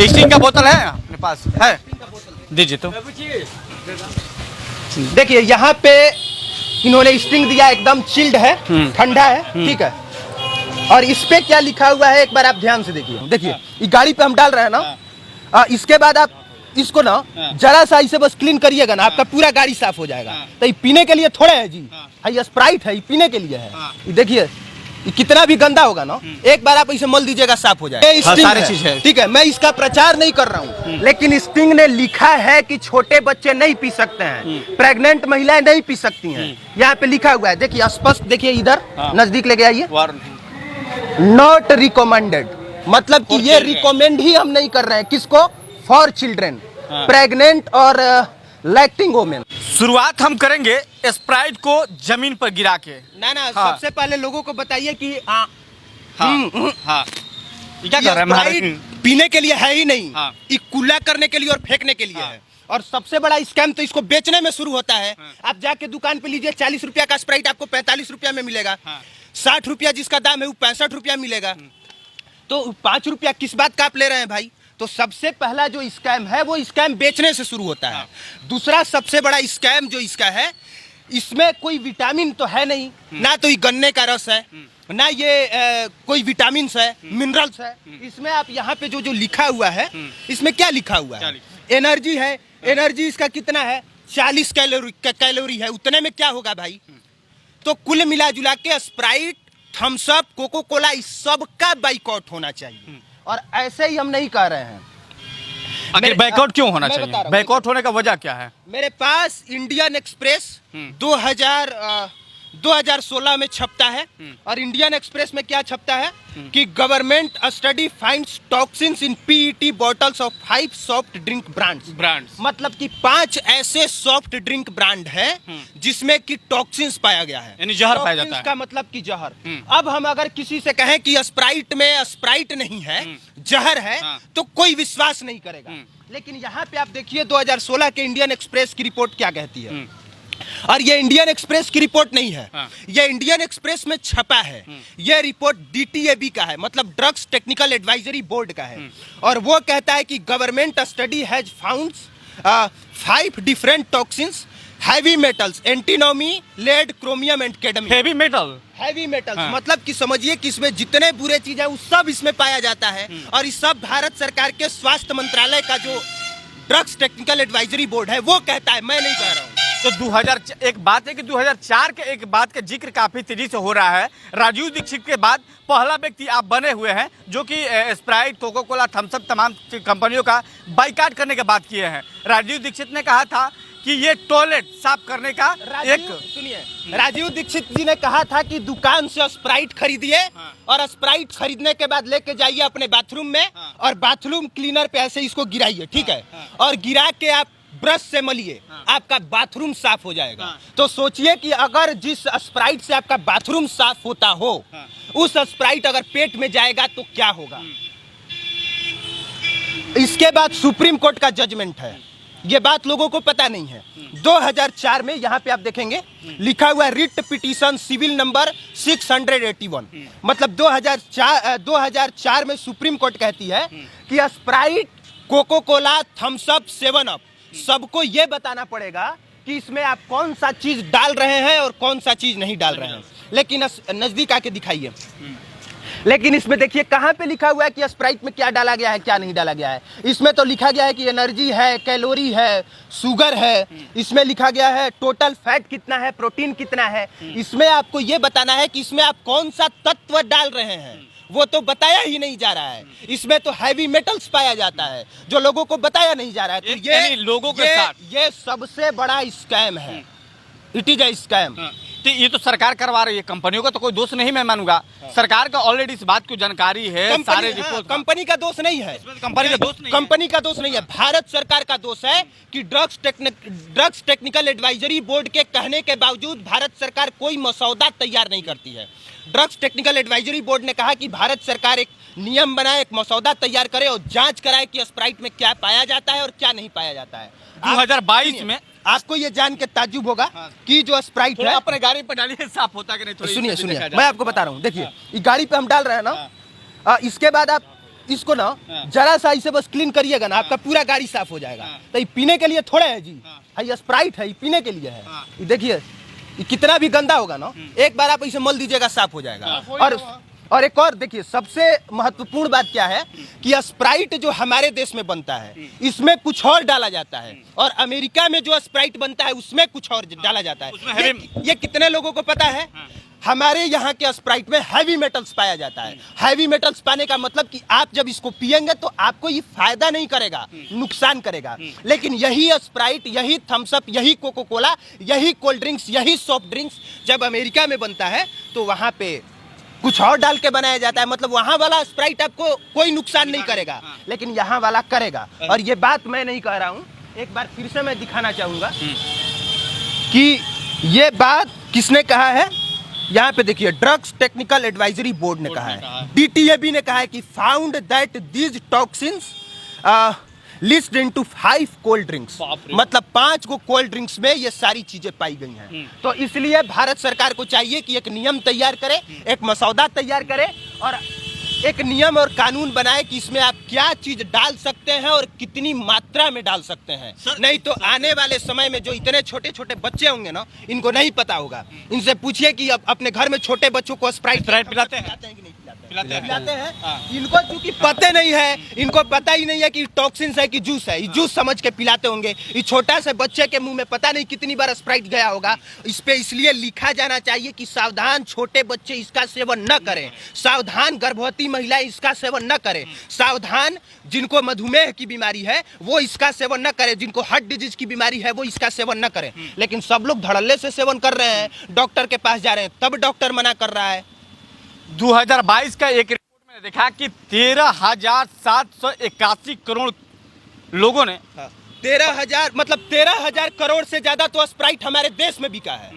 Sting का बोतल है अपने पास? है, दीजिए तो। देखिए यहाँ पे इन्होंने स्टिंग दिया, एकदम चिल्ड है, ठंडा है, ठीक है। और इस पे क्या लिखा हुआ है एक बार आप ध्यान से देखिए। देखिए ये गाड़ी पे हम डाल रहे हैं ना, इसके बाद आप इसको ना जरा सा इसे बस क्लीन करिएगा ना, आपका पूरा गाड़ी साफ हो जाएगा। तो ये पीने के लिए थोड़े है जी, ये स्प्राइट है, ये पीने के लिए है। ये देखिए ये कितना भी गंदा होगा ना, एक बार आप इसे मल दीजिएगा, साफ हो जाएगा। सारी चीज है, ठीक है। मैं इसका प्रचार नहीं कर रहा हूँ, लेकिन स्टिंग ने लिखा है कि छोटे बच्चे नहीं पी सकते हैं, प्रेग्नेंट महिलाएं नहीं पी सकती हैं। यहाँ पे लिखा हुआ है, देखिए स्पष्ट देखिए, इधर नजदीक लेके आइए। नॉट रिकमेंडेड, मतलब कि ये रिकमेंड ही हम नहीं कर रहे हैं। किसको? फॉर चिल्ड्रेन, प्रेग्नेंट और लैक्टिंग वोमेन। शुरुआत हम करेंगे स्प्राइट को जमीन पर गिरा के। ना सबसे पहले लोगों को बताइए कि ये क्या कर रहे हैं? पीने के लिए है ही नहीं, ये कूला करने के लिए और फेंकने के लिए है। और सबसे बड़ा स्कैम तो इसको बेचने में शुरू होता है। आप जाके दुकान पे लीजिए, 40 रुपया का स्प्राइट आपको 45 रुपया में मिलेगा। 60 रुपया जिसका दाम है वो 65 रुपया मिलेगा। तो 5 रुपया किस बात का आप ले रहे हैं भाई? तो सबसे पहला जो स्कैम है वो स्कैम बेचने से शुरू होता है। दूसरा सबसे बड़ा स्कैम जो इसका है, इसमें कोई विटामिन तो है नहीं, ना तो ये गन्ने का रस है, ना ये कोई विटामिन है, मिनरल्स है। इसमें आप यहाँ पे जो लिखा हुआ है, इसमें क्या लिखा हुआ है? एनर्जी है। एनर्जी इसका कितना है? 40 कैलोरी है। उतने में क्या होगा भाई? तो कुल मिला जुला के Sprite, Thums Up, Coca Cola, इस सब का बाइकआउट होना चाहिए। और ऐसे ही हम नहीं कह रहे हैं। आखिर बाइकआउट क्यों होना चाहिए? बाइकआउट होने का वजह क्या है? मेरे पास इंडियन एक्सप्रेस 2016 में छपता है, और इंडियन एक्सप्रेस में क्या छपता है कि government study finds toxins in PET bottles of 5 soft drink brands. मतलब कि 5 ऐसे सॉफ्ट ड्रिंक ब्रांड है जिसमें कि टॉक्सिन्स पाया गया है, यानी जहर पाया जाता है। का मतलब कि जहर। अब हम अगर किसी से कहें कि स्प्राइट में स्प्राइट नहीं है, जहर है, तो कोई विश्वास नहीं करेगा। लेकिन यहाँ पे आप देखिए 2016 के इंडियन एक्सप्रेस की रिपोर्ट क्या कहती है। और ये इंडियन एक्सप्रेस की रिपोर्ट नहीं है, ये इंडियन एक्सप्रेस में छपा है। ये रिपोर्ट DTAB का है, मतलब ड्रग्स टेक्निकल एडवाइजरी बोर्ड का है। और वो कहता है कि government study has found 5 different toxins, heavy metals, antimony, lead, chromium and cadmium. Heavy metals मतलब कि समझिए कि इसमें जितने बुरे चीज है वो सब इसमें पाया जाता है। और इस सब भारत सरकार के स्वास्थ्य मंत्रालय का जो ड्रग्स टेक्निकल एडवाइजरी बोर्ड है वो कहता है, मैं नहीं कह रहा हूँ। तो 2000 एक बात है कि 2004 के एक बात का जिक्र काफी तेजी से हो रहा है। राजीव दीक्षित के बाद पहला व्यक्ति आप बने हुए हैं जो कि Sprite, Coca Cola, Thums Up तमाम कंपनियों का बाइकाट करने की बात किए हैं। राजीव दीक्षित ने कहा था कि ये टॉयलेट साफ करने का सुनिए, राजीव दीक्षित जी ने कहा था कि दुकान से स्प्राइट खरीदिए और स्प्राइट खरीदने के बाद लेके जाइए अपने बाथरूम में और बाथरूम क्लीनर पे ऐसे इसको गिराइए, ठीक है, और गिरा के आप ब्रश से मलिए, आपका बाथरूम साफ हो जाएगा। तो सोचिए कि अगर जिस स्प्राइट से आपका बाथरूम साफ होता हो, उस स्प्राइट अगर पेट में जाएगा तो क्या होगा। इसके बाद सुप्रीम कोर्ट का जजमेंट है, ये बात लोगों को पता नहीं है। 2004 में यहाँ पे आप देखेंगे लिखा हुआ है रिट पिटीशन सिविल नंबर 681। मतलब 2004 में सुप्रीम कोर्ट कहती है कि Sprite, Coca Cola, Thums Up, 7 Up सबको ये बताना पड़ेगा कि इसमें आप कौन सा चीज डाल रहे हैं और कौन सा चीज नहीं डाल रहे हैं। लेकिन नजदीक आके दिखाइए। लेकिन इसमें देखिए कहाँ पे लिखा हुआ है कि स्प्राइट में क्या डाला गया है, क्या नहीं डाला गया है। इसमें तो लिखा गया है कि एनर्जी है, कैलोरी है, शुगर है। इसमें लिखा गया है टोटल फैट कितना है, प्रोटीन कितना है। इसमें आपको ये बताना है कि इसमें आप कौन सा तत्व डाल रहे हैं, वो तो बताया ही नहीं जा रहा है। इसमें तो हैवी मेटल्स पाया जाता है जो लोगों को बताया नहीं जा रहा है। तो ये लोगों के साथ ये सबसे बड़ा स्कैम है। It is a scam. तो ये तो सरकार करवा रही है, कंपनियों का तो कोई दोष नहीं मैं मानूंगा। सरकार का ऑलरेडी इस बात की जानकारी है, सारे रिपोर्ट। कंपनी का दोष नहीं है, कंपनी का दोष नहीं, कंपनी का दोष नहीं है। भारत सरकार का दोष है कि ड्रग्स टेक्निकल एडवाइजरी बोर्ड के कहने के बावजूद भारत सरकार कोई मसौदा तैयार नहीं करती है। ड्रग्स टेक्निकल एडवाइजरी बोर्ड ने कहा कि भारत सरकार एक नियम बनाए, एक मसौदा तैयार करे और जांच कराए कि स्प्राइट में क्या पाया जाता है और क्या नहीं पाया जाता है। 2022 में आपको ये जान के ताज्जुब होगा कि जो स्प्राइट है अपने गाड़ी पर डालिए, साफ होता कि नहीं। सुनिए मैं आपको बता रहा हूँ। देखिए ये गाड़ी पे हम डाल रहे हैं ना, इसके बाद आप इसको ना जरा सा इसे बस क्लीन करिएगा ना, आपका पूरा गाड़ी साफ हो जाएगा। तो ये पीने के लिए थोड़े है जी, ये स्प्राइट है, ये पीने के लिए है। ये देखिए ये कितना भी गंदा होगा ना, एक बार आप इसे मल दीजिएगा, साफ हो जाएगा। और एक और देखिए, सबसे महत्वपूर्ण बात क्या है कि स्प्राइट जो हमारे देश में बनता है इसमें कुछ और डाला जाता है, और अमेरिका में जो स्प्राइट बनता है उसमें कुछ और डाला जाता है। ये कितने लोगों को पता है? हमारे यहाँ के स्प्राइट में हैवी मेटल्स पाया जाता है। हैवी मेटल्स पाने का मतलब कि आप जब इसको पिएंगे तो आपको ये फायदा नहीं करेगा, नुकसान करेगा। लेकिन यही स्प्राइट, यही थम्स अप, यही कोको कोला, यही कोल्ड ड्रिंक्स, यही सॉफ्ट ड्रिंक्स जब अमेरिका में बनता है तो वहाँ पे कुछ और डाल के बनाया जाता है। मतलब वहाँ वाला स्प्राइट आपको कोई नुकसान नहीं करेगा, लेकिन यहाँ वाला करेगा। और ये बात मैं नहीं कह रहा हूँ, एक बार फिर से मैं दिखाना चाहूँगा कि ये बात किसने कहा है। यहाँ पे देखिए, ड्रग्स टेक्निकल एडवाइजरी बोर्ड ने कहा है, DTAB ने कहा है कि found that these toxins list into 5 cold drinks, मतलब 5 को कोल्ड ड्रिंक्स में ये सारी चीजें पाई गई हैं। तो इसलिए भारत सरकार को चाहिए कि एक नियम तैयार करे, एक मसौदा तैयार करे और एक नियम और कानून बनाए कि इसमें आप क्या चीज डाल सकते हैं और कितनी मात्रा में डाल सकते हैं। नहीं तो आने वाले समय में जो इतने छोटे छोटे बच्चे होंगे ना, इनको नहीं पता होगा। इनसे पूछिए कि अपने घर में छोटे बच्चों को स्प्राइट पिलाते हैं कि नहीं पिलाते हैं। इनको क्योंकि पता नहीं है, इनको पता ही नहीं है कि टॉक्सिन्स है कि जूस है। जूस समझ के पिलाते होंगे। इस छोटा से बच्चे के मुंह में पता नहीं कितनी बार स्प्राइट गया होगा। इस पे इसलिए लिखा जाना चाहिए कि सावधान, छोटे बच्चे इसका सेवन न करें, सावधान गर्भवती महिलाएं इसका सेवन न करें, सावधान जिनको मधुमेह की बीमारी है वो इसका सेवन न करें, जिनको हार्ट डिजीज की बीमारी है वो इसका सेवन न करें। लेकिन सब लोग धड़ल्ले से सेवन कर रहे हैं, डॉक्टर के पास जा रहे हैं, तब डॉक्टर मना कर रहा है। 2022 का एक रिपोर्ट में देखा कि 13,781 करोड़ लोगों ने 13,000 मतलब 13,000 करोड़ से ज्यादा तो स्प्राइट हमारे देश में बिका है।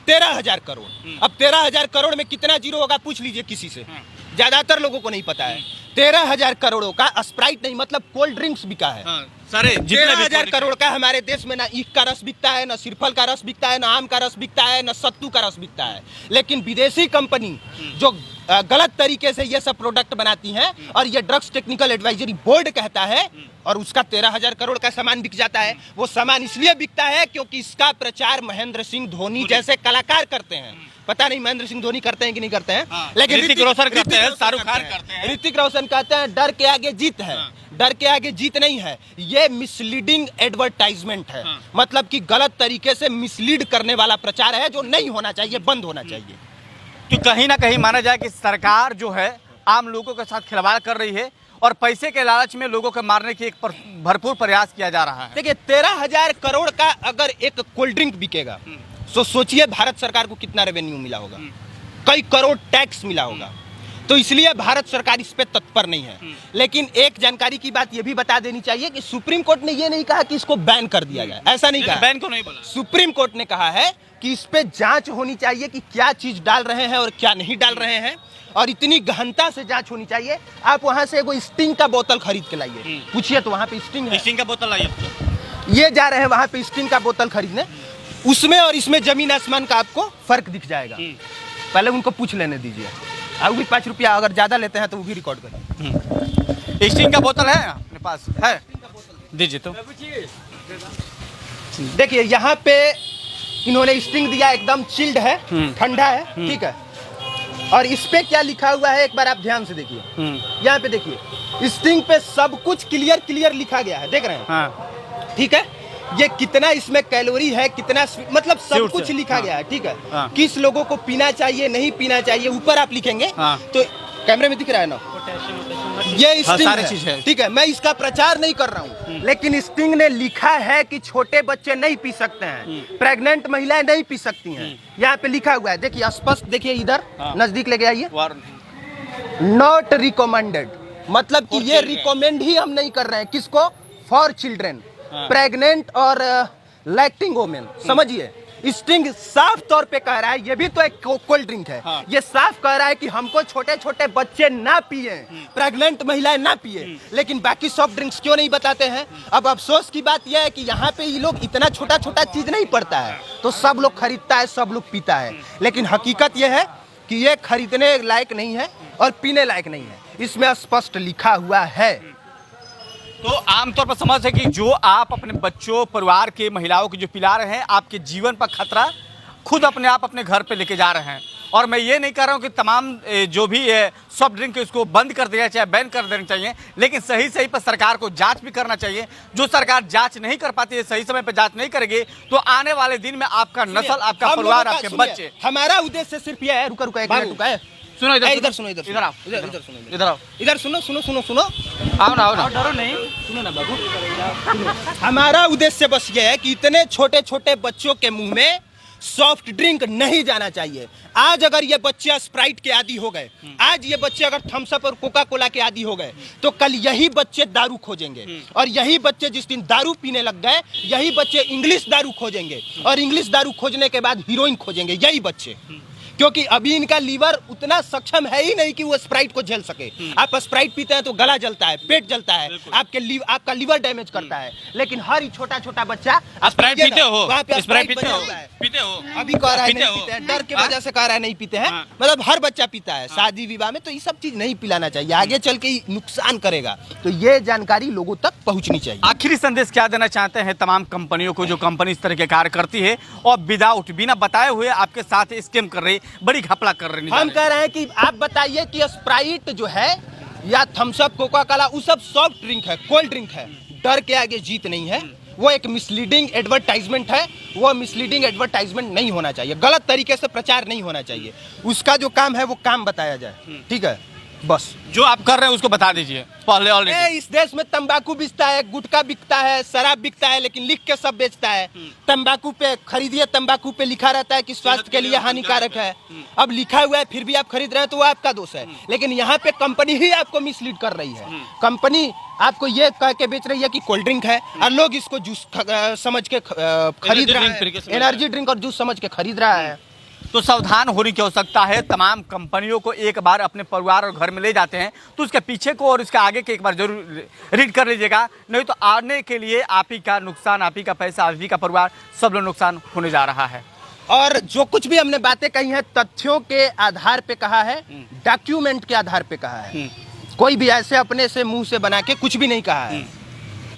13,000 करोड़। अब 13,000 करोड़ में कितना जीरो होगा पूछ लीजिए किसी से, ज्यादातर लोगों को नहीं पता है। 13,000 करोड़ों का स्प्राइट नहीं मतलब कोल्ड ड्रिंक्स बिका है। सारे 13,000 करोड़ का हमारे देश में ना ईख का रस बिकता है, ना सिरफल का रस बिकता है, ना आम का रस बिकता है, ना सत्तू का रस बिकता है। लेकिन विदेशी कंपनी जो गलत तरीके से ये सब प्रोडक्ट बनाती हैं और ये ड्रग्स टेक्निकल एडवाइजरी बोर्ड कहता है, और उसका 13,000 करोड़ का सामान बिक जाता है। वो सामान इसलिए बिकता है क्योंकि इसका प्रचार महेंद्र सिंह धोनी जैसे कलाकार करते हैं। पता नहीं महेंद्र सिंह धोनी करते हैं कि नहीं करते हैं, लेकिन ऋतिक रोशन करते हैं, शाहरुख खान करते हैं। ऋतिक रोशन कहते हैं डर के आगे जीत है। डर के आगे जीत नहीं है, ये मिसलीडिंग एडवर्टाइजमेंट है। मतलब कि गलत तरीके से मिसलीड करने वाला प्रचार है जो नहीं होना चाहिए, बंद होना चाहिए। कि कहीं ना कहीं माना जाए कि सरकार जो है आम लोगों के साथ खिलवाड़ कर रही है और पैसे के लालच में लोगों को मारने की एक भरपूर प्रयास किया जा रहा है। देखिए 13,000 करोड़ का अगर एक कोल्ड ड्रिंक बिकेगा तो सोचिए भारत सरकार को कितना रेवेन्यू मिला होगा, कई करोड़ टैक्स मिला होगा। तो इसलिए भारत सरकार इस पे तत्पर नहीं है। लेकिन एक जानकारी की बात ये भी बता देनी चाहिए कि सुप्रीम कोर्ट ने ये नहीं कहा कि इसको बैन कर दिया जाए, ऐसा नहीं कहा। बैन को नहीं बोला। सुप्रीम कोर्ट ने कहा है कि इस पे जांच होनी चाहिए कि क्या चीज डाल रहे हैं और क्या नहीं डाल रहे हैं, और इतनी गहनता से जांच होनी चाहिए। आप वहां से एगो स्टिंग का बोतल खरीद के लाइए, पूछिए तो वहां पे स्टिंग है। स्टिंग का बोतल लाइए। ये जा रहे हैं वहां पे स्टिंग का बोतल खरीदने, उसमें और इसमें जमीन आसमान का आपको फर्क दिख जाएगा। पहले उनको पूछ लेने दीजिए। वो भी 5 रुपया अगर ज्यादा लेते हैं तो वो भी रिकॉर्ड करें। स्टिंग का बोतल है अपने पास? है, दीजिए तो। देखिए यहाँ पे इन्होंने स्टिंग दिया, एकदम चिल्ड है, ठंडा है, ठीक है। और इस पे क्या लिखा हुआ है एक बार आप ध्यान से देखिए। यहाँ पे देखिए स्टिंग पे सब कुछ क्लियर लिखा गया है, देख रहे हैं? हाँ। ठीक है, ये कितना इसमें कैलोरी है, कितना मतलब सब कुछ लिखा गया है, ठीक है। किस लोगों को पीना चाहिए, नहीं पीना चाहिए, ऊपर आप लिखेंगे। तो कैमरे में दिख रहा है ना, ये स्टिंग है, ठीक है। मैं इसका प्रचार नहीं कर रहा हूँ, लेकिन स्टिंग ने लिखा है कि छोटे बच्चे नहीं पी सकते हैं, प्रेग्नेंट महिलाएं नहीं पी सकती हैं। यहाँ पे लिखा हुआ है, देखिए स्पष्ट देखिए, इधर नजदीक लेके आइए। नॉट रिकमेंडेड, मतलब कि ये रिकमेंड ही हम नहीं कर रहे हैं। किसको? फॉर चिल्ड्रेन, प्रेग्नेंट और लैक्टिंग वोमेन। समझिए, स्टिंग साफ तौर पे कह रहा है, ये भी तो एक कोल्ड ड्रिंक है। ये साफ कह रहा है कि हमको छोटे छोटे बच्चे ना पिए, प्रेग्नेंट महिलाएं ना पिए, लेकिन बाकी सॉफ्ट ड्रिंक्स क्यों नहीं बताते हैं? अब अफसोस की बात यह है कि यहाँ पे ये लोग इतना छोटा छोटा चीज नहीं पड़ता है तो सब लोग खरीदता है, सब लोग पीता है। लेकिन हकीकत यह है कि ये खरीदने लायक नहीं है और पीने लायक नहीं है। इसमें स्पष्ट लिखा हुआ है। तो आमतौर पर समझ है कि जो आप अपने बच्चों, परिवार के, महिलाओं के जो पिला रहे हैं, आपके जीवन पर खतरा खुद अपने आप अपने घर पे लेके जा रहे हैं। और मैं ये नहीं कह रहा हूँ कि तमाम जो भी सॉफ्ट ड्रिंक है उसको बंद कर देना चाहिए, बैन कर देना चाहिए, लेकिन सही सही पर सरकार को जांच भी करना चाहिए। जो सरकार जांच नहीं कर पाती है, सही समय पर जांच नहीं करेगी, तो आने वाले दिन में आपका नस्ल, आपका परिवार, आपके बच्चे। हमारा उद्देश्य सिर्फ यह है, रुका एक मिनट, रुका है, सुनो इधर सुनो, इधर आओ, इधर सुनो, इधर आओ, इधर सुनो, आओ ना, डरो नहीं, सुनो ना बाबू। हमारा उद्देश्य बस ये है कि इतने छोटे छोटे बच्चों के मुंह में सॉफ्ट ड्रिंक नहीं जाना चाहिए। आज अगर ये बच्चे स्प्राइट के आदी हो गए, आज ये बच्चे अगर थम्स अप और कोका कोला के आदी हो गए, तो कल यही बच्चे दारू खोजेंगे, और यही बच्चे जिस दिन दारू पीने लग गए, यही बच्चे इंग्लिश दारू खोजेंगे, और इंग्लिश दारू खोजने के बाद हीरोइन खोजेंगे, यही बच्चे। क्योंकि अभी इनका लीवर उतना सक्षम है ही नहीं कि वो स्प्राइट को झेल सके। आप स्प्राइट पीते हैं तो गला जलता है, पेट जलता है, आपका लीवर डैमेज करता है, लेकिन हर ही छोटा छोटा बच्चा स्प्राइट पीते हो, स्प्राइट पीते हो, अभी कह रहा है नहीं पीते हैं, डर के वजह से कह रहा है नहीं पीते हैं, मतलब हर बच्चा पीता है शादी विवाह में। तो ये सब चीज नहीं पिलाना चाहिए, आगे चल के नुकसान करेगा। तो ये जानकारी लोगों तक पहुंचनी चाहिए। आखिरी संदेश क्या देना चाहते हैं तमाम कंपनियों को, जो कंपनी इस तरह के कार्य करती है और विदाउट, बिना बताए हुए आपके साथ स्कैम कर रही, बड़ी घपला कर रही है? हम कह रहे हैं कि आप बताइए कि स्प्राइट जो है या थम्स अप, कोका कोला, वो सब सॉफ्ट ड्रिंक है, कोल्ड ड्रिंक है, डर के आगे जीत नहीं है। वो एक मिसलीडिंग एडवर्टाइजमेंट है, वो मिसलीडिंग एडवर्टाइजमेंट नहीं होना चाहिए, गलत तरीके से प्रचार नहीं होना चाहिए। उसका जो काम है वो काम बताया जाए, ठीक है, बस। जो आप कर रहे हैं उसको बता दीजिए पहले। ऑलरेडी इस देश में तंबाकू बिकता है, गुटखा बिकता है, शराब बिकता है, लेकिन लिख के सब बेचता है। तंबाकू पे खरीदिए, तंबाकू पे लिखा रहता है कि स्वास्थ्य के लिए हानिकारक है। अब लिखा हुआ है फिर भी आप खरीद रहे हैं तो वो आपका दोष है, लेकिन यहाँ पे कंपनी ही आपको मिसलीड कर रही है। कंपनी आपको ये कह के बेच रही है कि कोल्ड ड्रिंक है, और लोग इसको जूस समझ के खरीद रहे हैं, एनर्जी ड्रिंक और जूस समझ के खरीद रहा है। तो सावधान होने की आवश्यकता है। तमाम कंपनियों को एक बार अपने परिवार और घर में ले जाते हैं तो उसके पीछे को और इसके आगे के एक बार जरूर रीड कर लीजिएगा, नहीं तो आने के लिए आप ही का नुकसान, आप ही का पैसा, आप ही का परिवार, सब लोग नुकसान होने जा रहा है। और जो कुछ भी हमने बातें कही हैं, तथ्यों के आधार पे कहा है, डॉक्यूमेंट के आधार पे कहा है, कोई भी ऐसे अपने से मुंह से बना के कुछ भी नहीं कहा है।